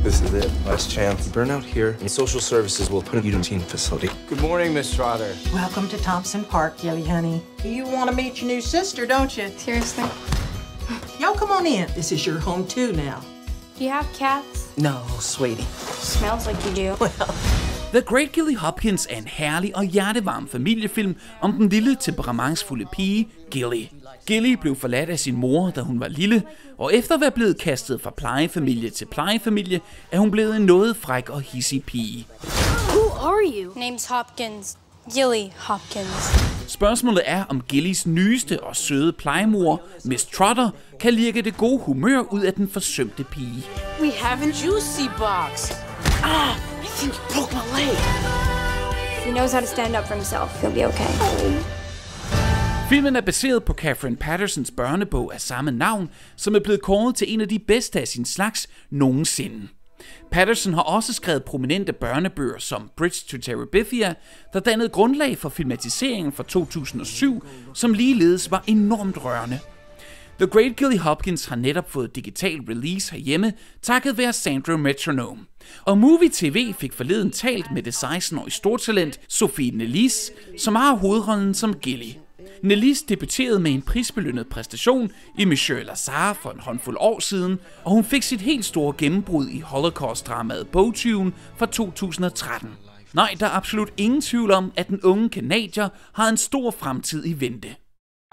This is it. Last chance. You burn out here, and social services will put you in a teen facility. Good morning, Miss Trotter. Welcome to Thompson Park, Gilly, honey. You want to meet your new sister, don't you? Seriously? Y'all come on in. This is your home, too, now. Do you have cats? No, sweetie. Smells like you do. Well... The Great Gilly Hopkins er en herlig og hjertevarm familiefilm om den lille, temperamentsfulde pige, Gilly. Gilly blev forladt af sin mor, da hun var lille, og efter at være blevet kastet fra plejefamilie til plejefamilie, er hun blevet en noget fræk og hissig pige. Who are you? Name's Hopkins. Gilly Hopkins. Spørgsmålet er, om Gillys nyeste og søde plejemor, Miss Trotter, kan lirke det gode humør ud af den forsømte pige. We have a juicy box. I think you broke my leg. He knows how to stand up for himself. He'll be okay. Filmen er baseret på Katherine Patersons børnebog af samme navn, som er blevet kåret til en af de bedste af sin slags nogensinde. Paterson har også skrevet prominente børnebøger som Bridge to Terabithia, der dannede grundlag for filmatiseringen fra 2007, som ligeledes var enormt rørende. The Great Gilly Hopkins har netop fået digital release herhjemme, takket være Sandrew Metronome. Og Moovy TV fik forleden talt med det 16-årige stortalent Sophie Nélisse, som har hovedrollen som Gilly. Nélisse debuterede med en prisbelønnet præstation i Monsieur Lazare for en håndfuld år siden, og hun fik sit helt store gennembrud i Holocaust-dramaet Bogtyven fra 2013. Nej, der er absolut ingen tvivl om, at den unge kanadier har en stor fremtid i vente.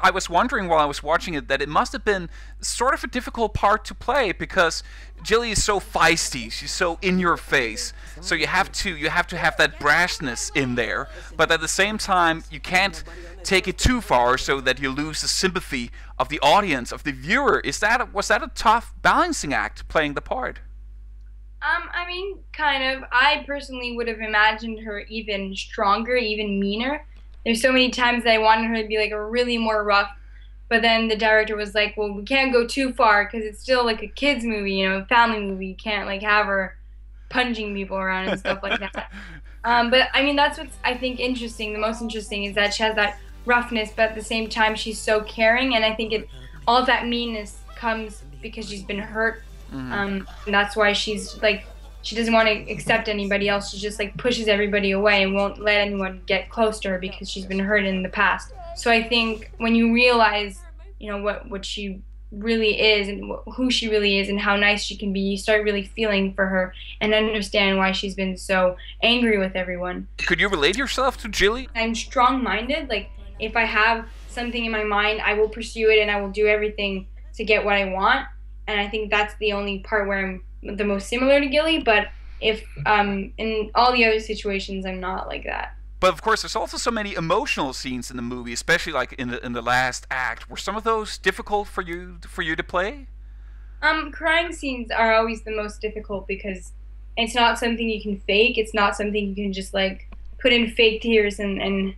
I was wondering while I was watching it that it must have been sort of a difficult part to play because Gilly is so feisty, she's so in your face. So you have to have that brashness in there, but at the same time you can't take it too far so that you lose the sympathy of the audience, of the viewer. Was that a tough balancing act playing the part? I mean, kind of. I personally would have imagined her even stronger, even meaner. There's so many times that I wanted her to be like a really more rough, but then the director was like, well, we can't go too far because it's still like a kid's movie, you know, a family movie. You can't like have her punching people around and stuff like that. But I mean, that's what's I think interesting. The most interesting is that she has that roughness, but at the same time she's so caring, and I think all of that meanness comes because she's been hurt. And that's why she's like, she doesn't want to accept anybody else. She just like pushes everybody away and won't let anyone get close to her because she's been hurt in the past. So I think when you realize, you know, what she really is and who she really is and how nice she can be, you start really feeling for her and understand why she's been so angry with everyone. Could you relate yourself to Gilly? I'm strong-minded. Like, if I have something in my mind, I will pursue it and I will do everything to get what I want. And I think that's the only part where I'm the most similar to Gilly, but if in all the other situations I'm not like that. But of course there's also so many emotional scenes in the movie, especially like in the last act. Were some of those difficult for you to play? Crying scenes are always the most difficult because it's not something you can fake. It's not something you can just like put in fake tears and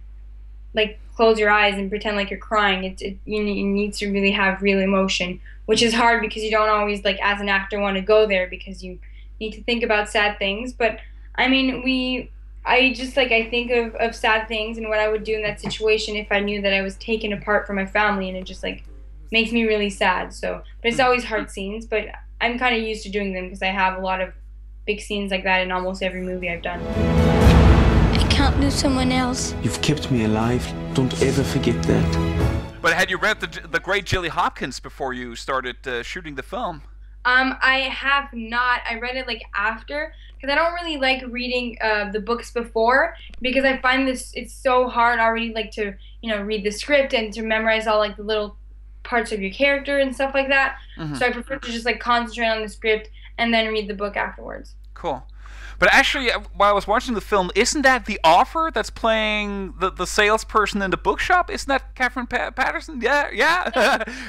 like close your eyes and pretend like you're crying. You need to really have real emotion, which is hard because you don't always, like, as an actor, want to go there because you need to think about sad things. But I mean, I think of sad things and what I would do in that situation if I knew that I was taken apart from my family, and it just like makes me really sad. So, but it's always hard scenes, but I'm kind of used to doing them because I have a lot of big scenes like that in almost every movie I've done. I can't lose someone else. You've kept me alive. Don't ever forget that. But had you read the Great Gilly Hopkins before you started shooting the film? I have not. I read it like after, because I don't really like reading the books before, because I find it's so hard already, like, to, you know, read the script and to memorize all like the little parts of your character and stuff like that. So I prefer to just like concentrate on the script and then read the book afterwards. Cool. But actually, while I was watching the film, isn't that the author that's playing the salesperson in the bookshop? Isn't that Katherine Paterson? Yeah.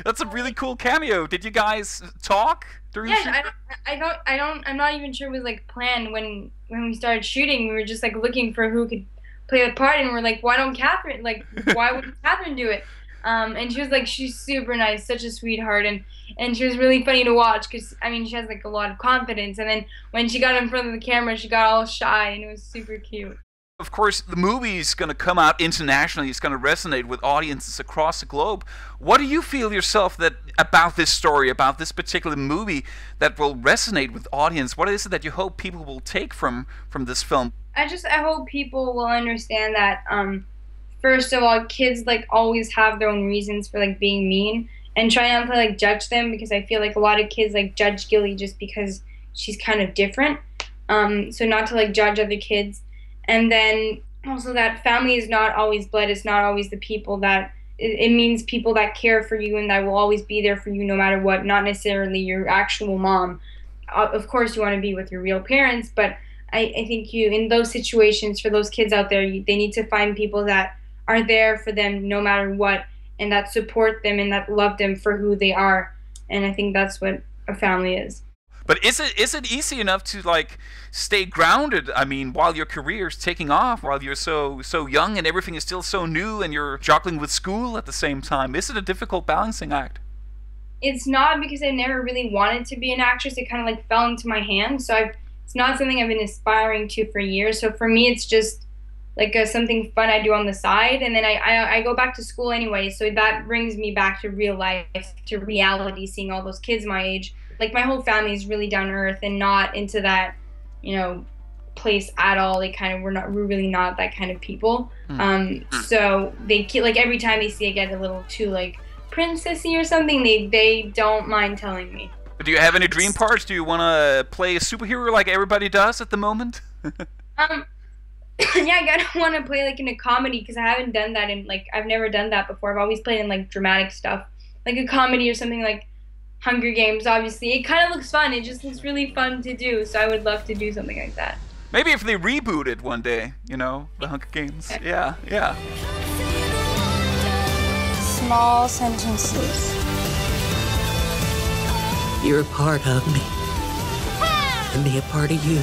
That's a really cool cameo. Did you guys talk during the shoot? I'm not even sure it was like planned when we started shooting. We were just like looking for who could play the part, and we're like, why wouldn't Katherine do it? And she was like, she's super nice, such a sweetheart, and she was really funny to watch because, I mean, she has like a lot of confidence, and then when she got in front of the camera, she got all shy, and it was super cute. Of course, the movie is going to come out internationally. It's going to resonate with audiences across the globe. What do you feel yourself that about this story, about this particular movie, that will resonate with audience? What is it that you hope people will take from this film? I hope people will understand that, first of all, kids like always have their own reasons for like being mean, and try not to like judge them, because I feel like a lot of kids like judge Gilly just because she's kind of different. So not to like judge other kids. And then also that family is not always blood. It's not always the people that, it means people that care for you and that will always be there for you no matter what, not necessarily your actual mom. Of course you want to be with your real parents, but I think you, in those situations, for those kids out there, they need to find people that are there for them no matter what, and that support them and that love them for who they are. And I think that's what a family is. But is it easy enough to like stay grounded? I mean, while your career is taking off, while you're so young and everything is still so new, and you're juggling with school at the same time. Is it a difficult balancing act? It's not, because I never really wanted to be an actress. It kind of like fell into my hands. So it's not something I've been aspiring to for years. So for me, it's just like something fun I do on the side, and then I go back to school anyway. So that brings me back to real life, to reality, seeing all those kids my age. Like my whole family is really down to earth and not into that, place at all. We're really not that kind of people. So they like every time they see I get a little too like princessy or something, they don't mind telling me. But do you have any dream parts? Do you want to play a superhero like everybody does at the moment? Yeah, I kind of want to play like in a comedy, because I haven't done that I've never done that before. I've always played in like dramatic stuff, like a comedy or something like Hunger Games. Obviously, it kind of looks fun. It just looks really fun to do. So I would love to do something like that. Maybe if they reboot it one day, the Hunger Games. Yeah. Small sentences. You're a part of me, and me a part of you.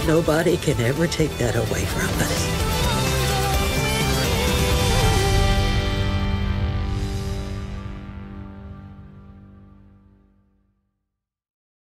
Nobody can ever take that away from us.